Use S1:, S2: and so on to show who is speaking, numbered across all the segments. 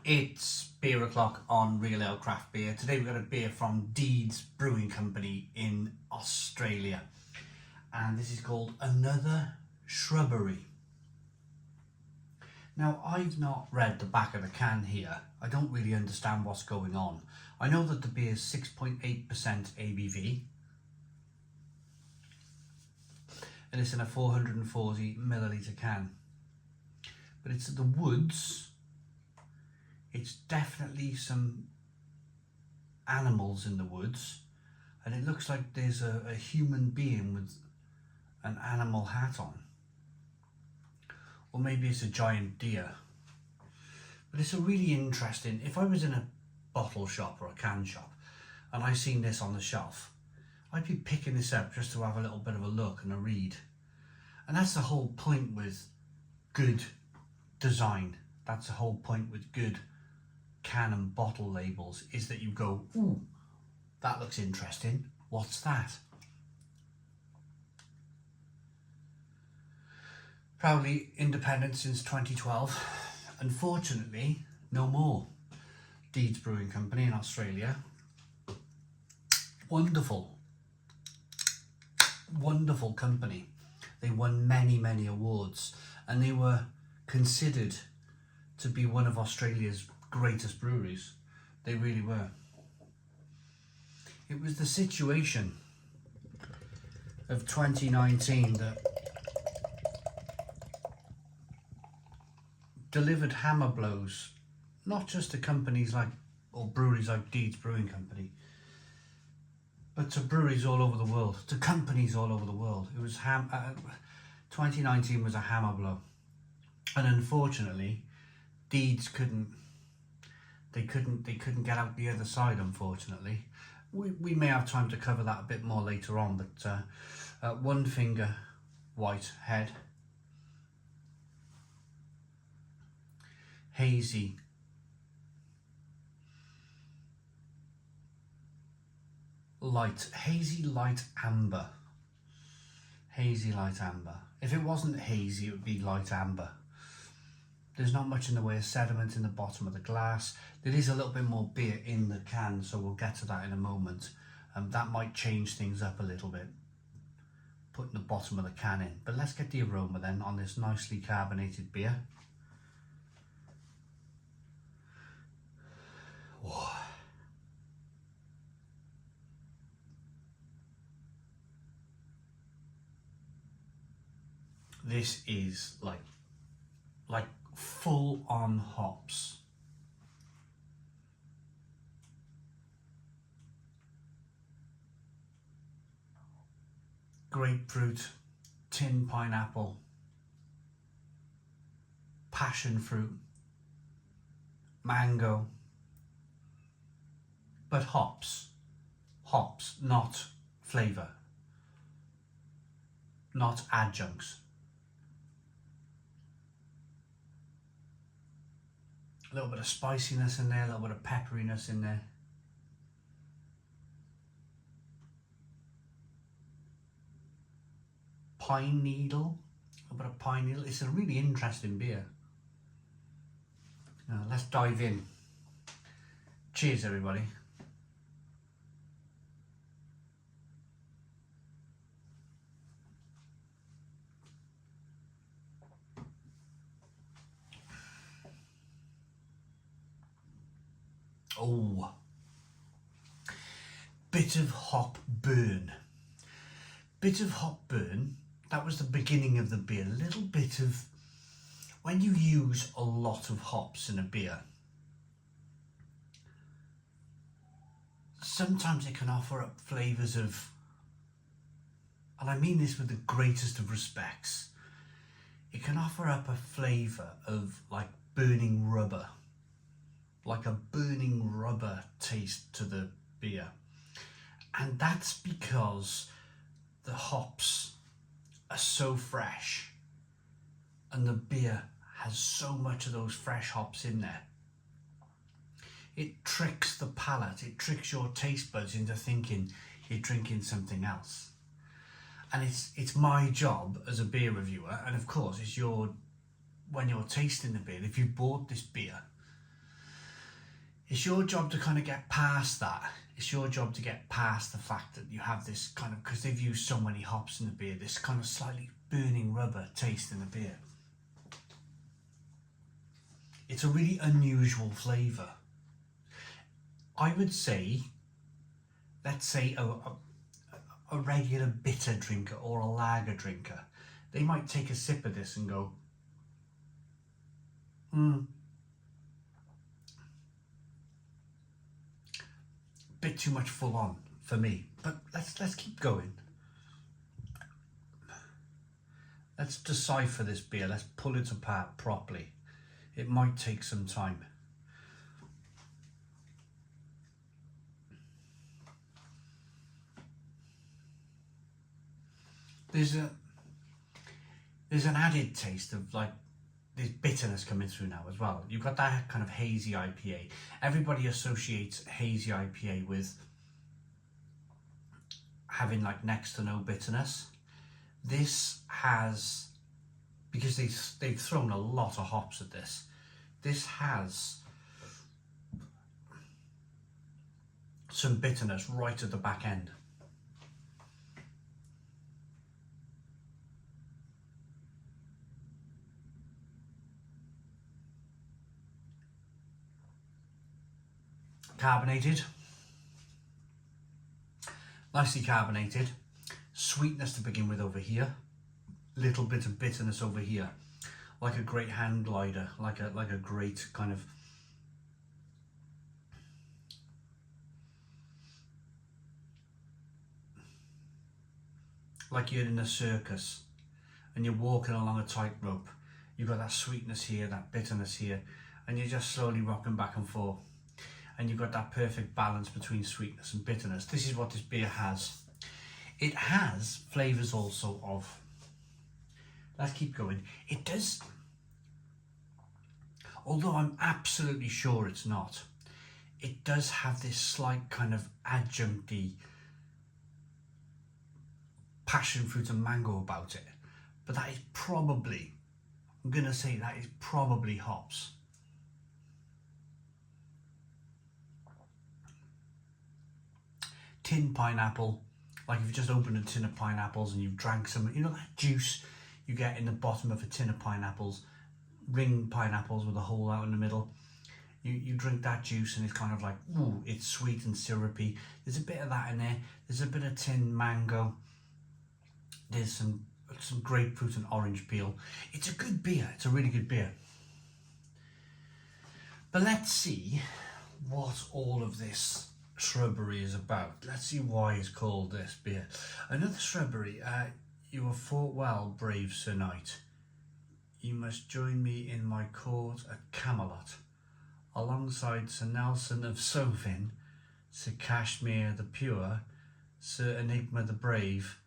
S1: It's beer o'clock on Real Ale Craft Beer. Today we've got a beer from Deeds Brewing Company in Australia. And this is called Another Shrubbery. Now, I've not read the back of the can here. I don't really understand what's going on. I know that the beer is 6.8% ABV. And it's in a 440 milliliter can. But it's the woods. It's definitely some animals in the woods, and it looks like there's a human being with an animal hat on, or maybe it's a giant deer. But it's a really interesting, if I was in a bottle shop or a can shop and I seen this on the shelf, I'd be picking this up just to have a little bit of a look and a read. And that's the whole point with good design. That's the whole point with good can and bottle labels, is that you go, ooh, that looks interesting, what's that? Proudly independent since 2012. Unfortunately, no more. Deeds Brewing Company in Australia. Wonderful company. They won many awards, and they were considered to be one of Australia's greatest breweries. They really were. It was the situation of 2019 that delivered hammer blows, not just to companies like, or breweries like Deeds Brewing Company, but to breweries all over the world, to companies all over the world. It was 2019 was a hammer blow, and unfortunately, Deeds couldn't get out the other side, unfortunately. We may have time to cover that a bit more later on, but one finger white head, hazy light amber. If it wasn't hazy, it would be light amber. There's not much in the way of sediment in the bottom of the glass. There is a little bit more beer in the can, so we'll get to that in a moment. That might change things up a little bit, putting the bottom of the can in. But let's get the aroma then on this nicely carbonated beer. Whoa. This is like full on hops. Grapefruit, tin pineapple, passion fruit, mango, but hops, not flavour, not adjuncts. A little bit of spiciness in there, a little bit of pepperiness in there. Pine needle, a bit of pine needle. It's a really interesting beer. Now, let's dive in. Cheers, everybody. Oh, bit of hop burn. That was the beginning of the beer. A little bit of, when you use a lot of hops in a beer, sometimes it can offer up flavours of, and I mean this with the greatest of respects, it can offer up a flavour of like burning rubber. Like a burning rubber taste to the beer. And that's because the hops are so fresh and the beer has so much of those fresh hops in there. It tricks the palate, it tricks your taste buds into thinking you're drinking something else. And it's my job as a beer reviewer, and of course it's your, when you're tasting the beer, if you bought this beer, It's your job to kind of get past that. It's your job to get past the fact that you have this kind of, because they've used so many hops in the beer, this kind of slightly burning rubber taste in the beer. It's a really unusual flavour. I would say, let's say a regular bitter drinker or a lager drinker, they might take a sip of this and go, bit too much full on for me. But let's keep going. Let's decipher this beer. Let's pull it apart properly. It might take some time. There's an added taste of like there's bitterness coming through now as well. You've got that kind of hazy IPA. Everybody associates hazy IPA with having like next to no bitterness. This has, because they've thrown a lot of hops at this, this has some bitterness right at the back end. Carbonated, nicely carbonated, sweetness to begin with over here, little bit of bitterness over here, like a great hand glider, like a great kind of like you're in a circus and you're walking along a tightrope. You've got that sweetness here, that bitterness here, and you're just slowly rocking back and forth. And you've got that perfect balance between sweetness and bitterness. This is what this beer has. It has flavours also of, let's keep going. It does, although I'm absolutely sure it's not, it does have this slight kind of adjuncty passion fruit and mango about it. But that is probably, I'm going to say that is probably hops. Tin pineapple, like if you just opened a tin of pineapples and you've drank some, you know that juice you get in the bottom of a tin of pineapples, ring pineapples with a hole out in the middle. You drink that juice and it's kind of like, ooh, it's sweet and syrupy. There's a bit of that in there. There's a bit of tin mango. There's some grapefruit and orange peel. It's a good beer. It's a really good beer. But let's see what all of this shrubbery is about. Let's see why it's called this beer. Another shrubbery. You have fought well, brave Sir Knight. You must join me in my court at Camelot, alongside Sir Nelson of Sovin, Sir Kashmir the Pure, Sir Enigma the Brave,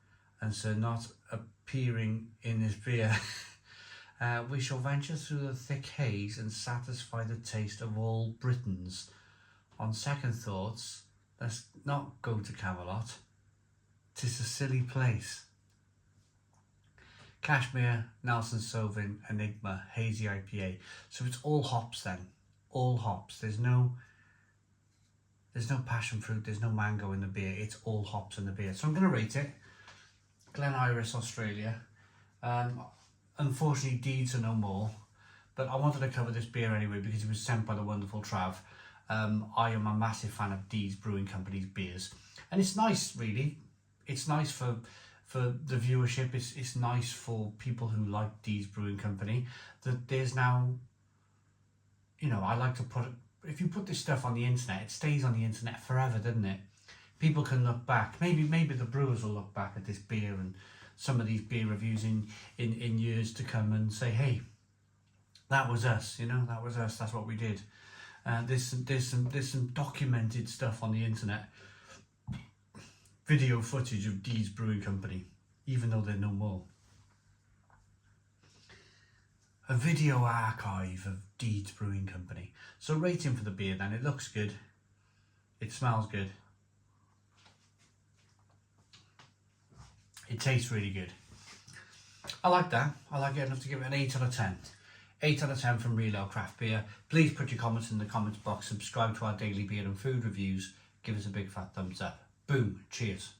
S1: and Sir Not appearing in his beer. We shall venture through the thick haze and satisfy the taste of all Britons. On second thoughts, let's not go to Camelot. 'Tis a silly place. Kashmir, Nelson Sauvin, Enigma, Hazy IPA. So it's all hops then. All hops. There's no passion fruit, there's no mango in the beer. It's all hops in the beer. So I'm going to rate it. Glen Iris, Australia. Unfortunately, deeds are no more. But I wanted to cover this beer anyway because it was sent by the wonderful Trav. I am a massive fan of Deeds Brewing Company's beers, and it's nice, really. It's nice for the viewership. It's nice for people who like Deeds Brewing Company that there's now, you know, I like to put it, if you put this stuff on the internet, it stays on the internet forever, doesn't it? People can look back. Maybe the brewers will look back at this beer and some of these beer reviews in years to come and say, hey, that was us, you know, that was us, that's what we did. There's some documented stuff on the internet, video footage of Deeds Brewing Company, even though they're no more. A video archive of Deeds Brewing Company. So rating for the beer then, it looks good, it smells good, it tastes really good. I like that. I like it enough to give it an 8 out of 10. 8 out of 10 from Real Ale Craft Beer. Please put your comments in the comments box, subscribe to our daily beer and food reviews, give us a big fat thumbs up. Boom, cheers.